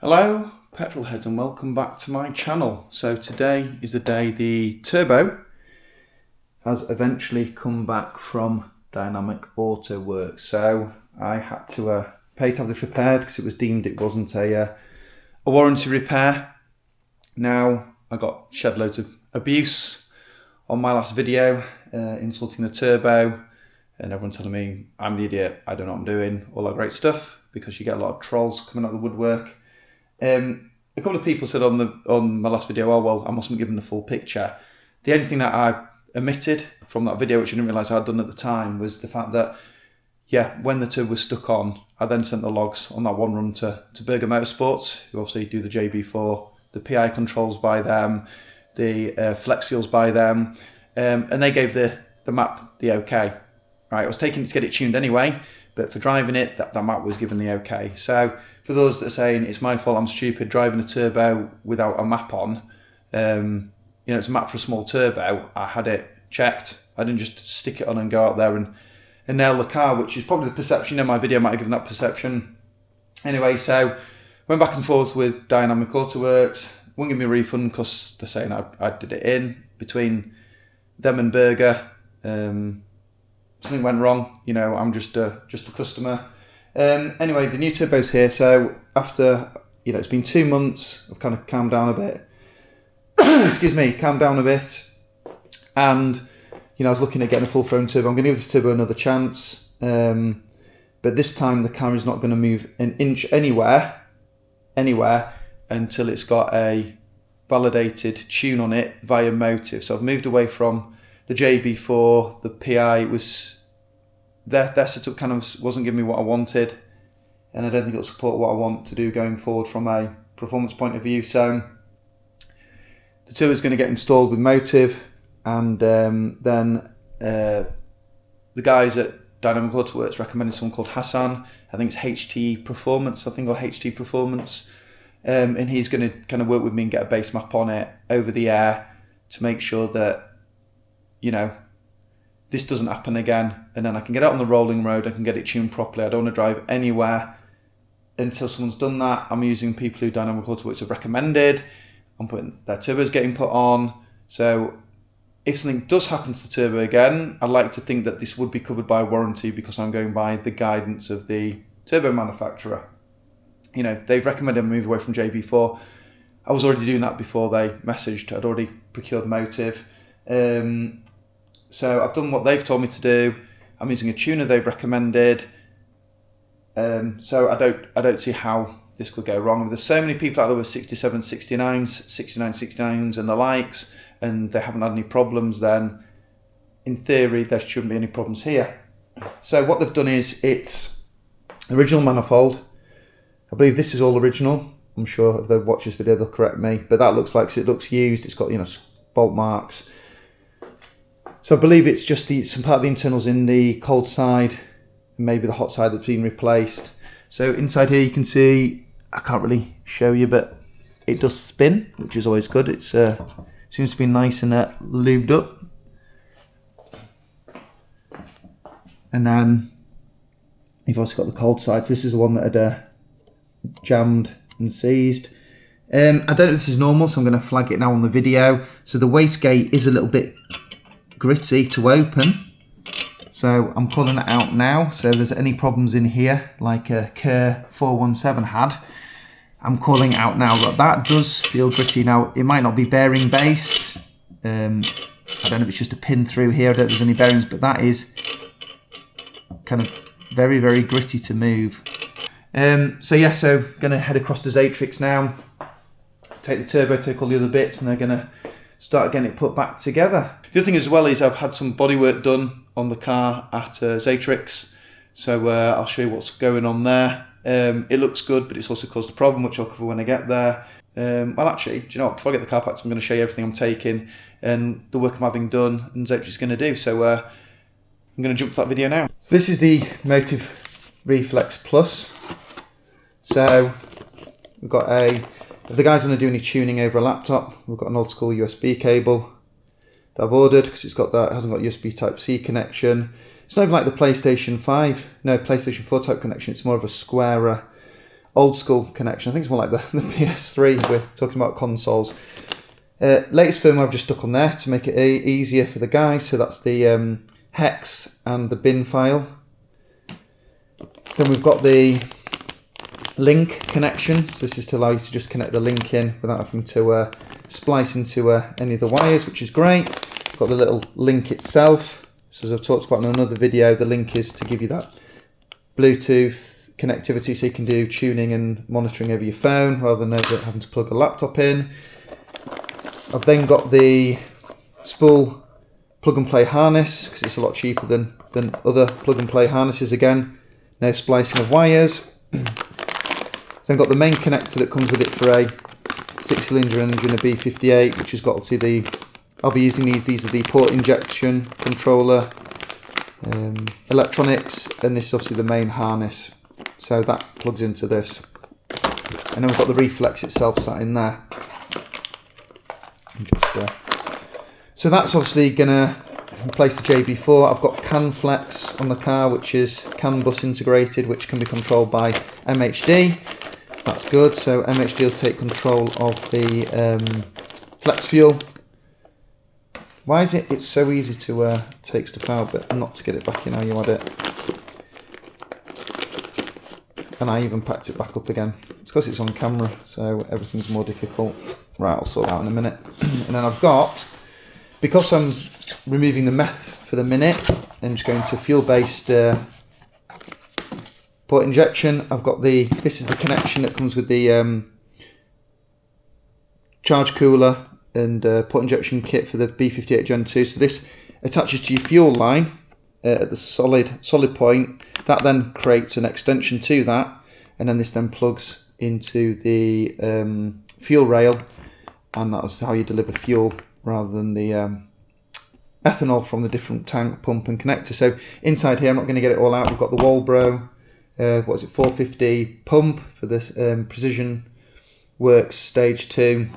Hello petrol heads and welcome back to my channel. So today is the day the turbo has eventually come back from Dynamic Auto Works. So I had to pay to have this repaired because it was deemed it wasn't a warranty repair. Now I got shed loads of abuse on my last video, insulting the turbo and everyone telling me I'm the idiot, I don't know what I'm doing, all that great stuff, because you get a lot of trolls coming out of the woodwork. A couple of people said on my last video, oh well, I mustn't have given the full picture. The only thing that I omitted from that video, which I didn't realise I'd done at the time, was the fact that, yeah, when the turbo was stuck on, I then sent the logs on that one run to Berger Motorsports, who obviously do the JB4, the PI controls by them, the flex fuels by them, and they gave the map the okay. Right, I was taking it to get it tuned anyway, but for driving it, that map was given the okay. So for those that are saying it's my fault, I'm stupid driving a turbo without a map on, you know, it's a map for a small turbo. I had it checked. I didn't just stick it on and go out there and nail the car, which is probably the perception. You know, my video might have given that perception. Anyway, so went back and forth with Dynamic Auto Works. Won't give me a refund because they're saying I did it in between them and Berger. Something went wrong, you know, I'm just a customer. Anyway, the new turbo's here, so after, you know, it's been 2 months, I've kind of calmed down a bit. Excuse me, calmed down a bit. And, you know, I was looking at getting a full thrown turbo. I'm going to give this turbo another chance. But this time the car is not going to move an inch anywhere until it's got a validated tune on it via Motive. So I've moved away from the JB4, the PI. It was their setup kind of wasn't giving me what I wanted, and I don't think it'll support what I want to do going forward from a performance point of view. So the turbo is going to get installed with Motive, and then the guys at Dynamic Auto Works recommended someone called Hassan. I think it's HT Performance, or HT Performance, and he's going to kind of work with me and get a base map on it over the air to make sure that, you know, this doesn't happen again, and then I can get out on the rolling road, I can get it tuned properly. I don't want to drive anywhere until someone's done that. I'm using people who Dynamic Auto Works have recommended. I'm putting their turbos getting put on. So if something does happen to the turbo again, I'd like to think that this would be covered by a warranty because I'm going by the guidance of the turbo manufacturer. You know, they've recommended a move away from JB4. I was already doing that before they messaged. I'd already procured Motive. So I've done what they've told me to do. I'm using a tuner they've recommended. So I don't see how this could go wrong. There's so many people out there with 67, 69s, 69, 69s and the likes, and they haven't had any problems, then in theory there shouldn't be any problems here. So what they've done is, it's original manifold. I believe this is all original. I'm sure if they watch this video they'll correct me, but that looks like it looks used. It's got, you know, bolt marks. So I believe it's just some part of the internals in the cold side, and maybe the hot side that's been replaced. So inside here you can see, I can't really show you, but it does spin, which is always good. It seems to be nice and lubed up. And then you've also got the cold side. So this is the one that had jammed and seized. I don't know if this is normal, so I'm going to flag it now on the video. So the wastegate is a little bit gritty to open, so I'm pulling it out now. So if there's any problems in here, like a Kerr 417 had, I'm calling it out now. But that does feel gritty. Now it might not be bearing based. I don't know if it's just a pin through here. I don't know if there's any bearings, but that is kind of very, very gritty to move. So yeah, so gonna head across to Xatrix now, take the turbo, take all the other bits, and they're gonna start getting it put back together. The other thing as well is I've had some bodywork done on the car at Xatrix, so I'll show you what's going on there. It looks good, but it's also caused a problem, which I'll cover when I get there. Well, actually, do you know what? Before I get the car packed, I'm going to show you everything I'm taking and the work I'm having done and Xatrix is going to do. So I'm going to jump to that video now. So this is the Motive Reflex Plus. So we've got if the guys want to do any tuning over a laptop, we've got an old school USB cable that I've ordered because it hasn't got USB Type-C connection. it's not even like the PlayStation 4 type connection. It's more of a squarer, old school connection. I think it's more like the PS3. We're talking about consoles. Latest firmware I've just stuck on there to make it easier for the guys. So that's the hex and the bin file. Then we've got the link connection. So this is to allow you to just connect the link in without having to splice into any of the wires, which is great. Got the little link itself. So as I've talked about in another video, the link is to give you that Bluetooth connectivity so you can do tuning and monitoring over your phone rather than having to plug a laptop in. I've then got the spool plug and play harness because it's a lot cheaper than other plug and play harnesses again. No splicing of wires. Then got the main connector that comes with it for a 6-cylinder engine, a B58, which has got obviously I'll be using these are the port injection controller, electronics, and this is obviously the main harness. So that plugs into this. And then we've got the reflex itself sat in there. So that's obviously going to replace the JB4. I've got CAN flex on the car, which is CAN bus integrated, which can be controlled by MHD. That's good. So MHD will take control of the flex fuel. Why is it's so easy to take stuff out but not to get it back in how you had it? And I even packed it back up again. It's because it's on camera, so everything's more difficult. Right, I'll sort that out in a minute. And then I've got, because I'm removing the meth for the minute and just going to fuel-based port injection, I've got this is the connection that comes with the charge cooler and port injection kit for the B58 Gen 2. So this attaches to your fuel line at the solid point. That then creates an extension to that, and then this then plugs into the fuel rail, and that's how you deliver fuel rather than the ethanol from the different tank, pump and connector. So inside here, I'm not going to get it all out. We've got the Walbro 450 pump for this Precision Works Stage 2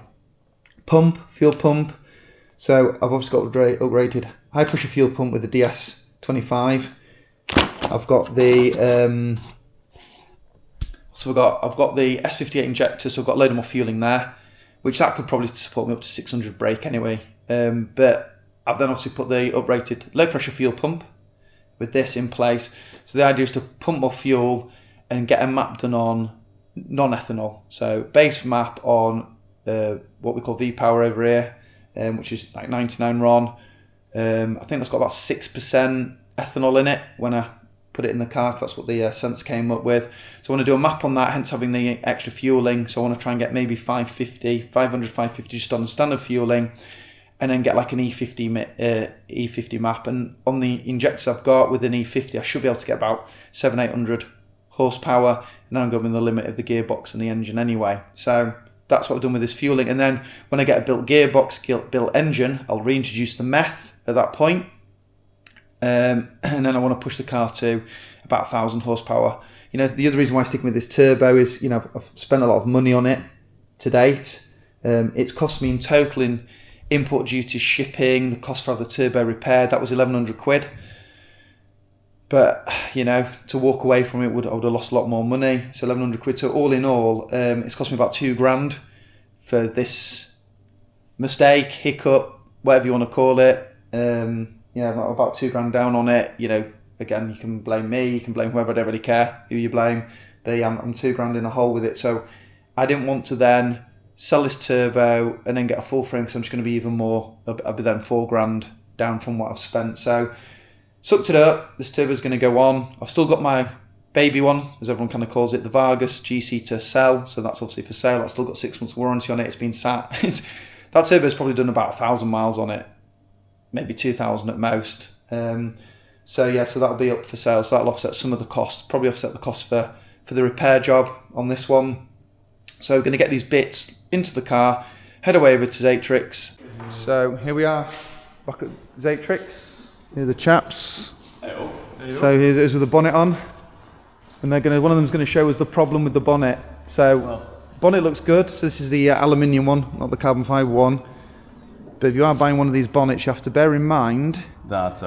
pump, fuel pump. So I've obviously got the upgraded high pressure fuel pump with the DS25. I've got the I've got the S58 injector, so I've got a load more fueling there, which that could probably support me up to 600 brake anyway. But I've then obviously put the uprated low pressure fuel pump with this in place. So the idea is to pump more fuel and get a map done on non-ethanol. So base map on what we call V-Power over here, which is like 99 RON. I think that's got about 6% ethanol in it when I put it in the car, 'cause that's what the sense came up with. So I want to do a map on that, hence having the extra fueling. So I want to try and get maybe 550 just on the standard fueling, and then get like an E50 map. And on the injectors I've got with an E50, I should be able to get about 700-800 horsepower, and then I'm going with the limit of the gearbox and the engine anyway. So that's what I've done with this fueling. And then when I get a built gearbox, built engine, I'll reintroduce the meth at that point. And then I want to push the car to about 1,000 horsepower. You know, the other reason why I'm sticking with this turbo is, you know, I've spent a lot of money on it to date. It's cost me in total in import duty, shipping, the cost for the turbo repaired, that was 1,100 quid. But, you know, to walk away from it, I would have lost a lot more money. So 1,100 quid. So all in all, it's cost me about $2,000 for this mistake, hiccup, whatever you want to call it. Yeah, about $2,000 down on it. You know, again, you can blame me, you can blame whoever, I don't really care who you blame. But yeah, I'm $2,000 in a hole with it. So I didn't want to then sell this turbo and then get a full frame, because I'm just going to be even more. I'll be then $4,000 down from what I've spent. So sucked it up. This turbo's going to go on. I've still got my baby one, as everyone kind of calls it, the Vargas GC to sell. So that's obviously for sale. I've still got 6 months warranty on it. It's been sat. That turbo's probably done about 1,000 miles on it. Maybe 2,000 at most. So yeah, so that'll be up for sale. So that'll offset some of the cost, probably offset the cost for the repair job on this one. So we're going to get these bits into the car, head away over to Zatrix. So here we are, back at Zatrix. Here are the chaps. Hello. So here's with the bonnet on, and one of them's going to show us the problem with the bonnet. So bonnet looks good. So this is the aluminium one, not the carbon fibre one. But if you are buying one of these bonnets, you have to bear in mind that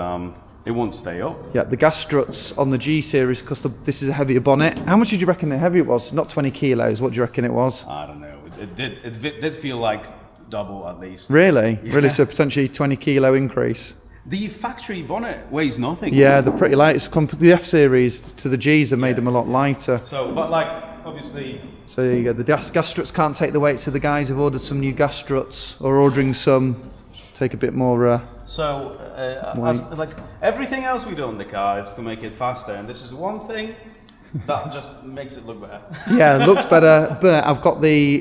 It won't stay up. Yeah, the gas struts on the G series, because this is a heavier bonnet. How much did you reckon the heavy it was? Not 20 kilos. What do you reckon it was? I don't know. It did feel like double at least. Really? Yeah. Really? So potentially 20 kilo increase. The factory bonnet weighs nothing. Yeah, they're pretty light. It's the F series to the Gs have made them a lot lighter. So, but like obviously. So there you go. The gas struts can't take the weight. So the guys have ordered some new gas struts, or ordering some. Take a bit more. Like everything else we do on the car is to make it faster, and this is one thing that just makes it look better. Yeah, it looks better, but I've got the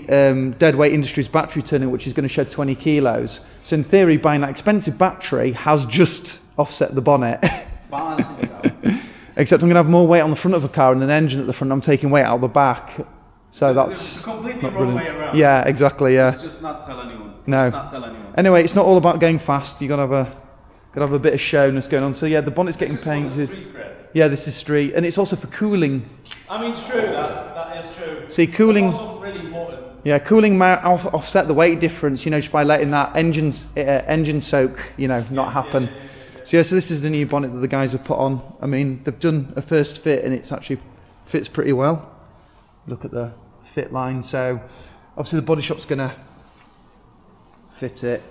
Deadweight Industries battery turning, which is going to shed 20 kilos. So in theory, buying that expensive battery has just offset the bonnet. Balancing it out. Except I'm going to have more weight on the front of the car and an engine at the front. I'm taking weight out of the back. So that's it's completely wrong way around. Yeah, exactly. Yeah. Let's just not tell anyone. No. Just not tell anyone. Anyway, it's not all about going fast. You got to have a bit of showness going on. So yeah, the bonnet's getting painted. Yeah, this is street, and it's also for cooling. I mean, true. That is true. See, cooling. It's also really important. Yeah, cooling might offset the weight difference. You know, just by letting that engine soak. You know, not happen. So yeah, so this is the new bonnet that the guys have put on. I mean, they've done a first fit, and it's actually fits pretty well. Look at the fit line. So obviously the body shop's gonna fit it.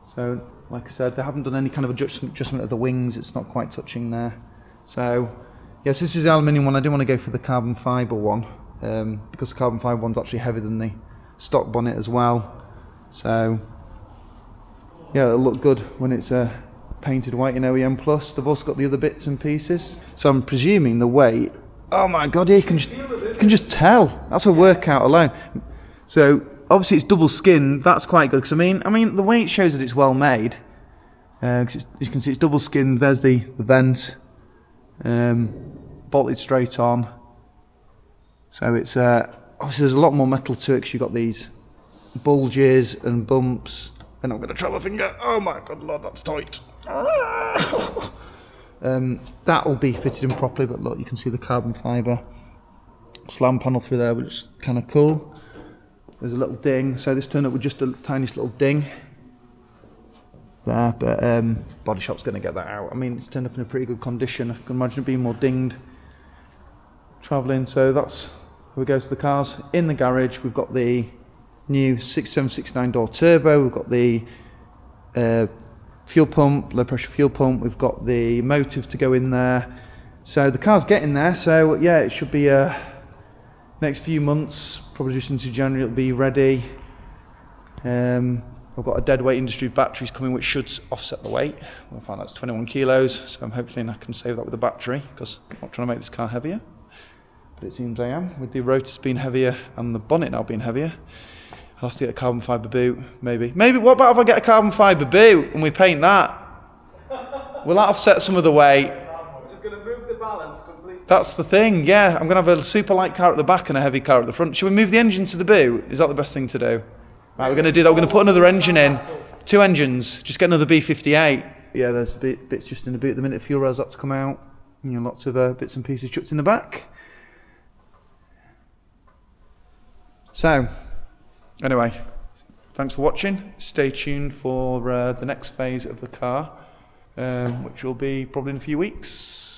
So like I said, they haven't done any kind of adjustment of the wings. It's not quite touching there. So yes, this is the aluminium one. I didn't want to go for the carbon fibre one because the carbon fibre one's actually heavier than the stock bonnet as well. So yeah, it'll look good when it's painted white in OEM Plus. They've also got the other bits and pieces. So I'm presuming the weight. Oh my God! Yeah, you can just tell. That's a workout alone. So obviously it's double skin. That's quite good because I mean the weight shows that it's well made. As you can see, it's double skinned. There's the vent, bolted straight on. So it's obviously there's a lot more metal to it because you've got these bulges and bumps. And I'm going to try my finger. Oh my God, Lord, that's tight. That will be fitted in properly, but look, you can see the carbon fibre slam panel through there, which is kind of cool. There's a little ding, so this turned up with just a tiniest little ding there, but body shop's going to get that out. I mean, it's turned up in a pretty good condition. I can imagine it being more dinged travelling. So that's where we go to the cars. In the garage, we've got the new 6769 door turbo. We've got the fuel pump, low pressure fuel pump. We've got the motive to go in there. So the car's getting there. So yeah, it should be next few months, probably just into January, it'll be ready. I've got a Deadweight Industries batteries coming, which should offset the weight. We'll find out it's 21 kilos, so I'm hoping I can save that with the battery because I'm not trying to make this car heavier. But it seems I am, with the rotors being heavier and the bonnet now being heavier. I'll have to get a carbon fibre boot, maybe. What about if I get a carbon fibre boot and we paint that? Will that offset some of the weight? We're just going to move the balance completely. That's the thing, yeah. I'm going to have a super light car at the back and a heavy car at the front. Should we move the engine to the boot? Is that the best thing to do? Right, we're going to do that. We're going to put another engine in. 2 engines. Just get another B58. Yeah, there's bits just in the boot at the minute. Fuel rails had to come out. You know, lots of bits and pieces chucked in the back. So, anyway, thanks for watching. Stay tuned for the next phase of the car, which will be probably in a few weeks.